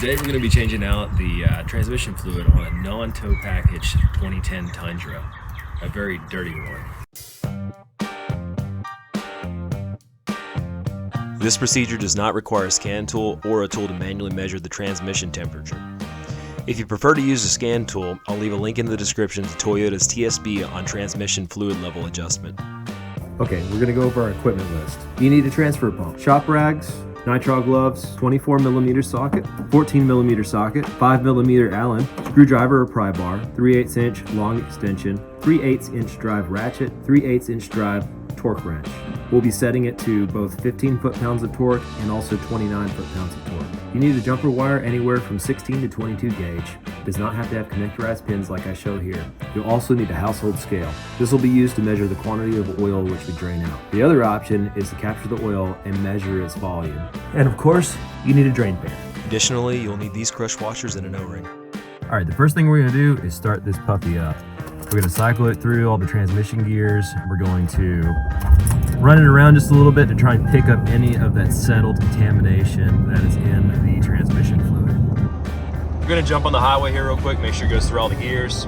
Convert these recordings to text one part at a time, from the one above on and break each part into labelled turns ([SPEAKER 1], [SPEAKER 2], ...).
[SPEAKER 1] Today we're going to be changing out the transmission fluid on a non-tow package 2010 Tundra, a very dirty one.
[SPEAKER 2] This procedure does not require a scan tool or a tool to manually measure the transmission temperature. If you prefer to use a scan tool, I'll leave a link in the description to Toyota's TSB on transmission fluid level adjustment.
[SPEAKER 3] Okay, we're gonna go over our equipment list. You need a transfer pump, shop rags, nitrile gloves, 24mm socket, 14mm socket, 5mm Allen, screwdriver or pry bar, 3/8 inch long extension, 3/8 inch drive ratchet, 3/8 inch drive torque wrench. We'll be setting it to both 15 foot-pounds of torque and also 29 foot-pounds of torque. You need a jumper wire anywhere from 16 to 22 gauge. It does not have to have connectorized pins like I show here. You'll also need a household scale. This will be used to measure the quantity of oil which we drain out. The other option is to capture the oil and measure its volume. And of course, you need a drain pan.
[SPEAKER 2] Additionally, you'll need these crush washers and an O-ring.
[SPEAKER 3] All right, the first thing we're gonna do is start this puppy up. We're gonna cycle it through all the transmission gears. We're going to run it around just a little bit to try and pick up any of that settled contamination that is in the transmission fluid.
[SPEAKER 2] We're going to jump on the highway here real quick, make sure it goes through all the gears,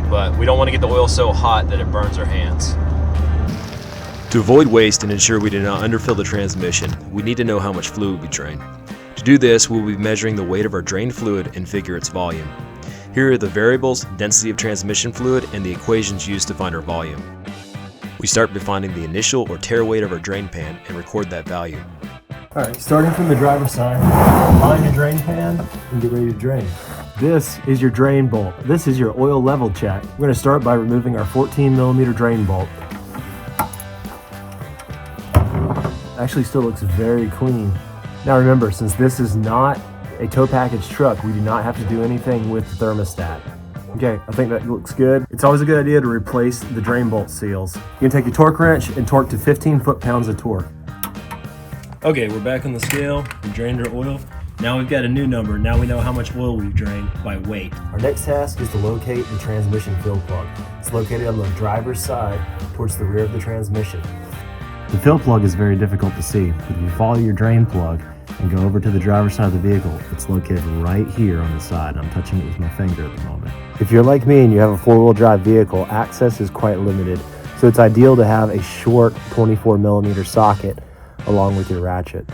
[SPEAKER 2] but we don't want to get the oil so hot that it burns our hands. To avoid waste and ensure we do not underfill the transmission, we need to know how much fluid we drain. To do this, we'll be measuring the weight of our drained fluid and figure its volume. Here are the variables, density of transmission fluid, and the equations used to find our volume. We start by finding the initial or tare weight of our drain pan and record that value.
[SPEAKER 3] All right, starting from the driver's side, line your drain pan and get ready to drain. This is your drain bolt. This is your oil level check. We're gonna start by removing our 14mm drain bolt. Actually still looks very clean. Now remember, since this is not a tow package truck, we do not have to do anything with the thermostat. Okay, I think that looks good. It's always a good idea to replace the drain bolt seals. You can take your torque wrench and torque to 15 foot-pounds of torque. Okay, we're back on the scale. We drained our oil. Now we've got a new number. Now we know how much oil we've drained by weight. Our next task is to locate the transmission fill plug. It's located on the driver's side towards the rear of the transmission. The fill plug is very difficult to see, but if you follow your drain plug and go over to the driver's side of the vehicle, it's located right here on the side. I'm touching it with my finger at the moment. If you're like me and you have a four-wheel drive vehicle, access is quite limited, so it's ideal to have a short 24mm socket along with your ratchet.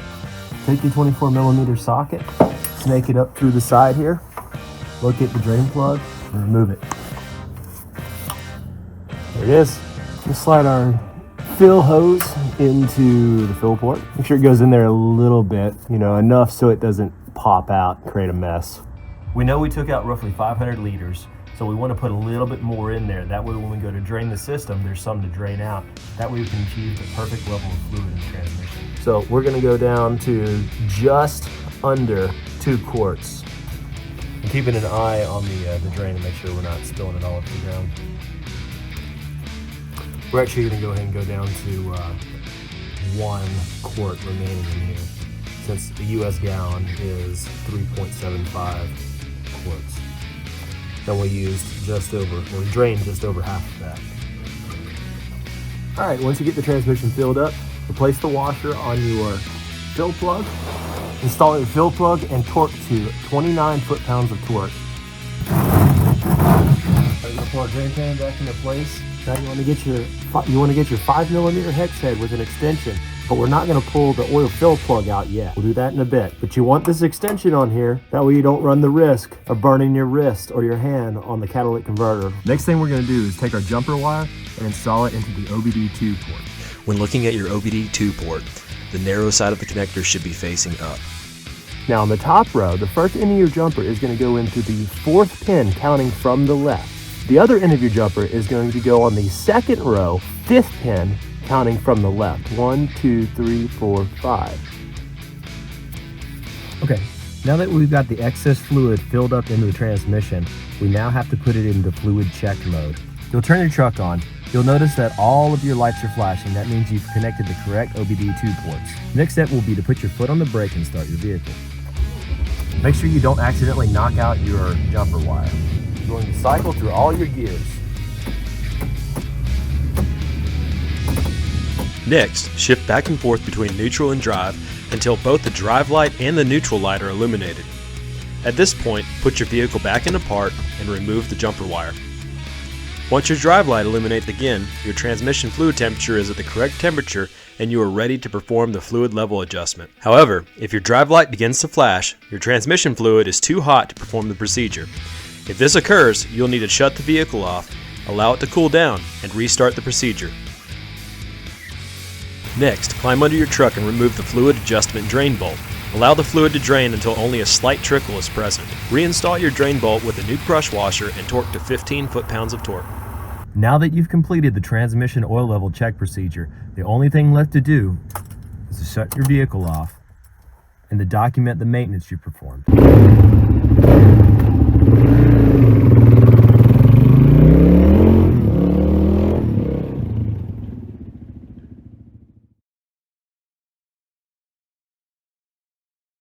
[SPEAKER 3] Take your 24mm socket, snake it up through the side here, locate the drain plug, and remove it. There it is. We'll slide our fill hose into the fill port. Make sure it goes in there a little bit, enough so it doesn't pop out and create a mess. We know we took out roughly 500 liters, so we want to put a little bit more in there. That way when we go to drain the system, there's some to drain out. That way we can achieve the perfect level of fluid in the transmission. So we're going to go down to just under 2 quarts. I'm keeping an eye on the drain to make sure we're not spilling it all over the ground. We're actually going to go ahead and go down to 1 quart remaining in here, since the US gallon is 3.75 quarts. Then we drained just over half of that. All right, once you get the transmission filled up, replace the washer on your fill plug, install your fill plug, and torque to 29 foot-pounds of torque. We're going to pull our drain pan back into place. Now you want to get your 5mm hex head with an extension, but we're not going to pull the oil fill plug out yet. We'll do that in a bit. But you want this extension on here, that way you don't run the risk of burning your wrist or your hand on the catalytic converter. Next thing we're going to do is take our jumper wire and install it into the OBD2 port.
[SPEAKER 2] When looking at your OBD2 port, the narrow side of the connector should be facing up.
[SPEAKER 3] Now on the top row, the first end of your jumper is going to go into the 4th pin counting from the left. The other end of your jumper is going to go on the 2nd row, 5th pin, counting from the left. 1, 2, 3, 4, 5. Okay, now that we've got the excess fluid filled up into the transmission, we now have to put it into fluid check mode. You'll turn your truck on. You'll notice that all of your lights are flashing. That means you've connected the correct OBD2 ports. Next step will be to put your foot on the brake and start your vehicle. Make sure you don't accidentally knock out your jumper wire. You're going to cycle through all your gears.
[SPEAKER 2] Next, shift back and forth between neutral and drive until both the drive light and the neutral light are illuminated. At this point, put your vehicle back into park and remove the jumper wire. Once your drive light illuminates again, your transmission fluid temperature is at the correct temperature and you are ready to perform the fluid level adjustment. However, if your drive light begins to flash, your transmission fluid is too hot to perform the procedure. If this occurs, you'll need to shut the vehicle off, allow it to cool down, and restart the procedure. Next, climb under your truck and remove the fluid adjustment drain bolt. Allow the fluid to drain until only a slight trickle is present. Reinstall your drain bolt with a new crush washer and torque to 15 foot-pounds of torque.
[SPEAKER 3] Now that you've completed the transmission oil level check procedure, the only thing left to do is to shut your vehicle off and to document the maintenance you performed.